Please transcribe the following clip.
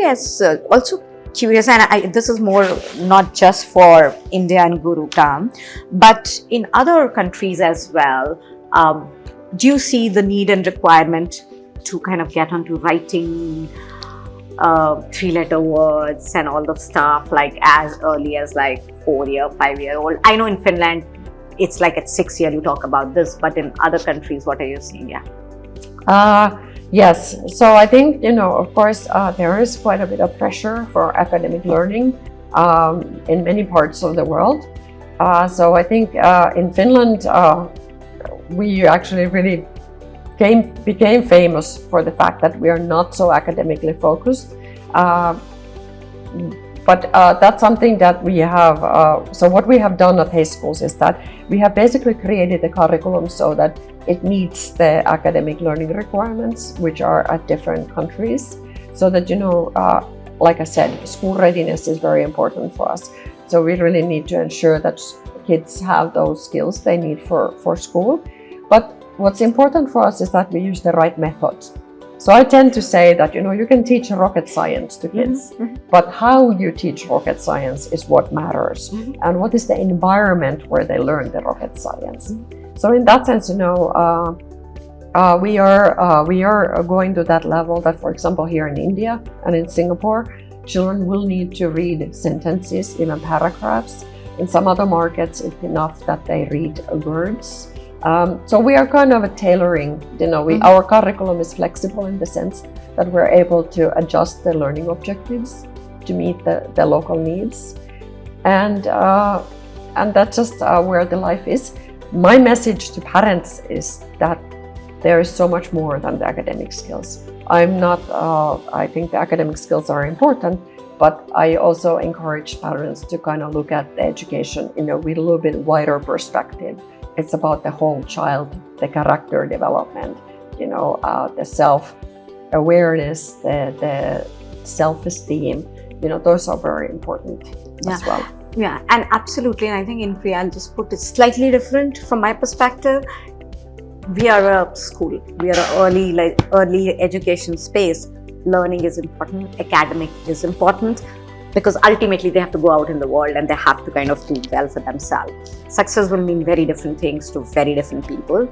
as also curious, and this is more not just for India and Gurugram, but in other countries as well. Do you see the need and requirement to kind of get onto writing 3-letter words and all the stuff like as early as like 4-year, 5-year-old? I know in Finland it's like at 6 year you talk about this, but in other countries, what are you seeing? Yes, so I think, of course, there is quite a bit of pressure for academic learning in many parts of the world. So I think in Finland, we actually really became famous for the fact that we are not so academically focused. But that's something that we have, so what we have done at HEI Schools is that we have basically created a curriculum so that it meets the academic learning requirements, which are at different countries. So that, like I said, school readiness is very important for us. So we really need to ensure that kids have those skills they need for school. But what's important for us is that we use the right methods. So I tend to say that, you can teach rocket science to kids, but how you teach rocket science is what matters. And what is the environment where they learn the rocket science? So in that sense, we are going to that level that, for example, here in India and in Singapore, children will need to read sentences, even paragraphs. In some other markets, it's enough that they read words. So we are kind of tailoring, our curriculum is flexible in the sense that we're able to adjust the learning objectives to meet the local needs. And that's just where the life is. My message to parents is that there is so much more than the academic skills. I think the academic skills are important, but I also encourage parents to kind of look at the education with a little bit wider perspective. It's about the whole child, the character development, the self-awareness, the self-esteem. Those are very important as well. Yeah, and absolutely. And I think in Inkeri, I'll just put it slightly different from my perspective. We are a school. We are an early education space. Learning is important. Academic is important. Because ultimately they have to go out in the world and they have to kind of do well for themselves. Success will mean very different things to very different people.